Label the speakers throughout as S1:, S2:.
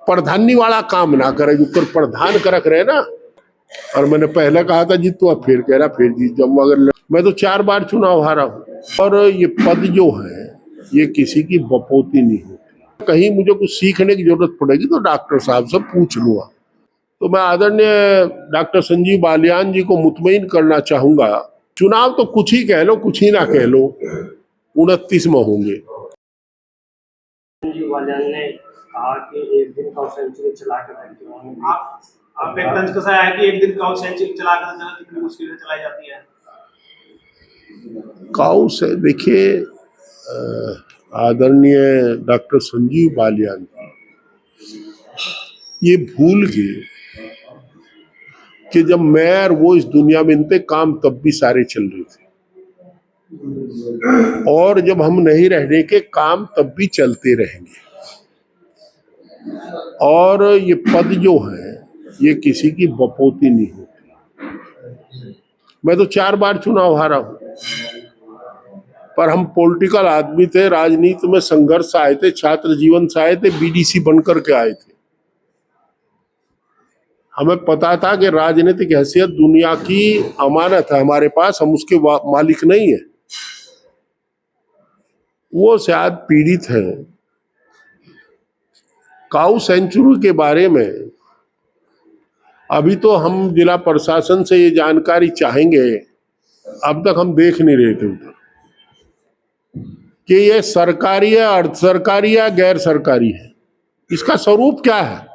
S1: प्रधानी वाला काम ना करे, जो कर प्रधान करक रहे ना। और मैंने पहले कहा था जीत, तो अब फिर कह रहा फिर जीत जाऊंगा। अगर मैं तो 4 बार चुनाव हारा हूँ, और ये पद जो है ये किसी की बपौती नहीं होती। कहीं मुझे कुछ सीखने की जरूरत पड़ेगी तो डॉक्टर साहब से पूछ लूंगा। तो मैं आदरणीय डॉक्टर संजीव बालियान जी को मुतमईन करना चाहूंगा, चुनाव तो कुछ ही कह लो, कुछ ही ना कह लो, 29 में होंगे।
S2: संजीव बालियान ने कहा कि एक दिन काउ सेंचुरी चला के आप एक तंज कसा है कि एक दिन काउ सेंचुरी चला कर जगह कितनी मुश्किल से चलाई जाती है।
S1: काउ से देखिए, आदरणीय डॉक्टर संजीव बालियान ये भूल गए कि जब मैं और वो इस दुनिया में थे, काम तब भी सारे चल रहे थे, और जब हम नहीं रहने के, काम तब भी चलते रहेंगे। और ये पद जो है ये किसी की बपौती नहीं होती। मैं तो 4 बार चुनाव हारा हूं, पर हम पॉलिटिकल आदमी थे, राजनीति में संघर्ष से आए थे, छात्र जीवन से आए थे, बीडीसी बनकर के आए थे। हमें पता था कि राजनीतिक हैसियत दुनिया की अमानत है हमारे पास, हम उसके मालिक नहीं है। वो शायद पीड़ित है। काउ सेंचुरी के बारे में अभी तो हम जिला प्रशासन से ये जानकारी चाहेंगे, अब तक हम देख नहीं रहे थे उधर कि ये सरकारी है, अर्ध सरकारी है, गैर सरकारी है, इसका स्वरूप क्या है।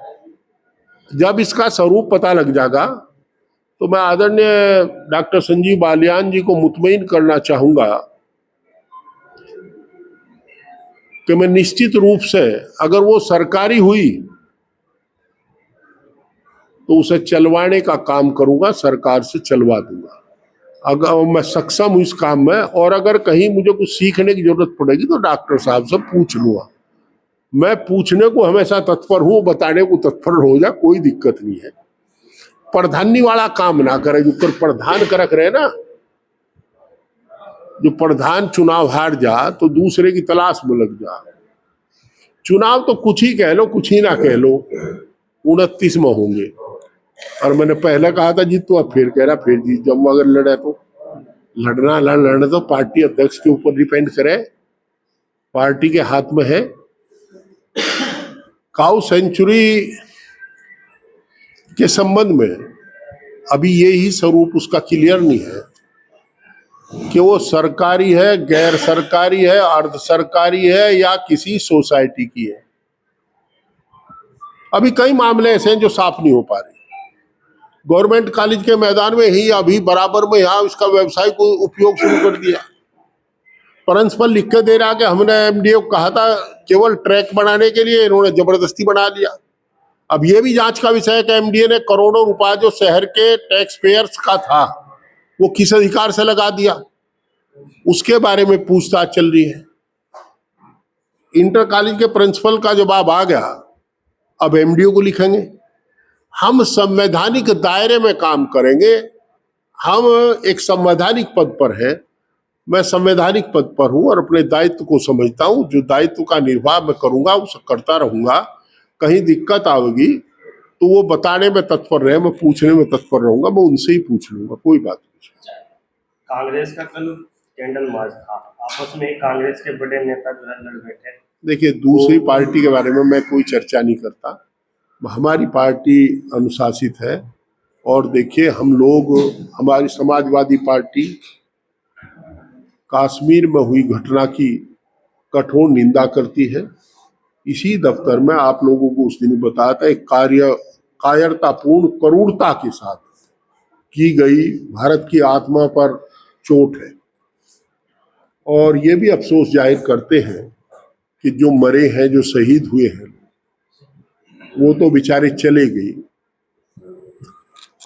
S1: जब इसका स्वरूप पता लग जाएगा तो मैं आदरणीय डॉक्टर संजीव बालियान जी को मुतमईन करना चाहूंगा कि मैं निश्चित रूप से, अगर वो सरकारी हुई तो उसे चलवाने का काम करूंगा, सरकार से चलवा दूंगा अगर मैं सक्षम हूं इस काम में। और अगर कहीं मुझे कुछ सीखने की जरूरत पड़ेगी तो डॉक्टर साहब से पूछ लूंगा। मैं पूछने को हमेशा तत्पर हूं, बताने को तत्पर हो जा, कोई दिक्कत नहीं है। प्रधानी वाला काम ना करे, जो कर प्रधान करक रहे ना, जो प्रधान चुनाव हार जा तो दूसरे की तलाश में लग जा। चुनाव तो कुछ ही कह लो, कुछ ही ना कह लो, 29 में होंगे। और मैंने पहले कहा था जीत, तो अब फिर कह रहा फिर जीत जाऊंगा। अगर लड़े तो लड़ना तो पार्टी अध्यक्ष के ऊपर डिपेंड करे, पार्टी के हाथ में है। काउ सेंचुरी के संबंध में अभी यही स्वरूप उसका क्लियर नहीं है कि वो सरकारी है, गैर सरकारी है, अर्ध सरकारी है, या किसी सोसाइटी की है। अभी कई मामले ऐसे हैं जो साफ नहीं हो पा रहे। गवर्नमेंट कॉलेज के मैदान में ही अभी बराबर में यहाँ इसका व्यवसाय को उपयोग शुरू कर दिया। प्रिंसिपल लिख के दे रहा कि हमने एमडीओ को कहा था केवल ट्रैक बनाने के लिए, इन्होंने जबरदस्ती बना लिया। अब ये भी जांच का विषय है कि एमडीए ने करोड़ों रुपया जो शहर के टैक्स पेयर्स का था वो किस अधिकार से लगा दिया, उसके बारे में पूछताछ चल रही है। इंटर कॉलेज के प्रिंसिपल का जवाब आ गया, अब एमडीओ को लिखेंगे। हम संवैधानिक दायरे में काम करेंगे। हम एक संवैधानिक पद पर हैं, मैं संवैधानिक पद पर हूं और अपने दायित्व को समझता हूं। जो दायित्व का निर्वाह मैं करूंगा उसे करता रहूंगा। कहीं दिक्कत आएगी तो वो बताने में तत्पर रहे, मैं पूछने में तत्पर रहूंगा, मैं उनसे ही पूछ लूंगा, कोई बात नहीं।
S2: कांग्रेस का कल कैंडल मार्च था, आपस में कांग्रेस के बड़े नेता जो है लड़ बैठे।
S1: देखिए, दूसरी पार्टी के बारे में मैं कोई चर्चा नहीं करता। हमारी पार्टी अनुशासित है। और देखिए, हम लोग, हमारी समाजवादी पार्टी कश्मीर में हुई घटना की कठोर निंदा करती है। इसी दफ्तर में आप लोगों को उस दिन बताया था, एक कायरतापूर्ण करूरता के साथ की गई भारत की आत्मा पर चोट है। और ये भी अफसोस जाहिर करते हैं कि जो मरे हैं, जो शहीद हुए हैं, वो तो बेचारे चले गए।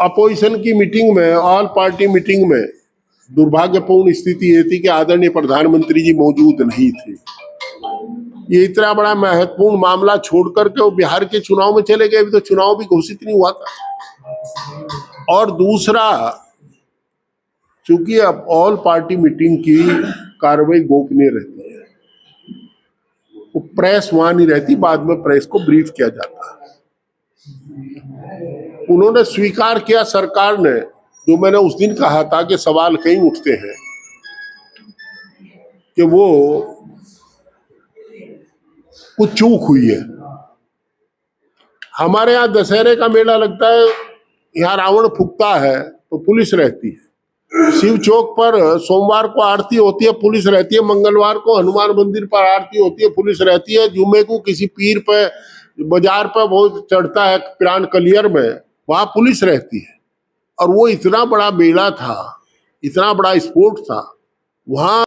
S1: अपोजिशन की मीटिंग में, ऑल पार्टी मीटिंग में दुर्भाग्यपूर्ण स्थिति ये थी कि आदरणीय प्रधानमंत्री जी मौजूद नहीं थे। ये इतना बड़ा महत्वपूर्ण मामला छोड़ करके वो बिहार के चुनाव में चले गए। अभी तो चुनाव भी घोषित नहीं हुआ था। और दूसरा, चूंकि अब ऑल पार्टी मीटिंग की कार्रवाई गोपनीय रहती है, वो प्रेस वहां नहीं रहती, बाद में प्रेस को ब्रीफ किया जाता है। उन्होंने स्वीकार किया, सरकार ने, जो मैंने उस दिन कहा था कि सवाल कहीं उठते हैं कि वो कुछ चूक हुई है। हमारे यहाँ दशहरे का मेला लगता है, यहाँ रावण फूकता है तो पुलिस रहती है। शिव चौक पर सोमवार को आरती होती है, पुलिस रहती है। मंगलवार को हनुमान मंदिर पर आरती होती है, पुलिस रहती है। जुम्मे को किसी पीर पे बाजार पर बहुत चढ़ता है, पिरान कलियर में, वहां पुलिस रहती है। और वो इतना बड़ा मेला था, इतना बड़ा स्पोर्ट था, वहां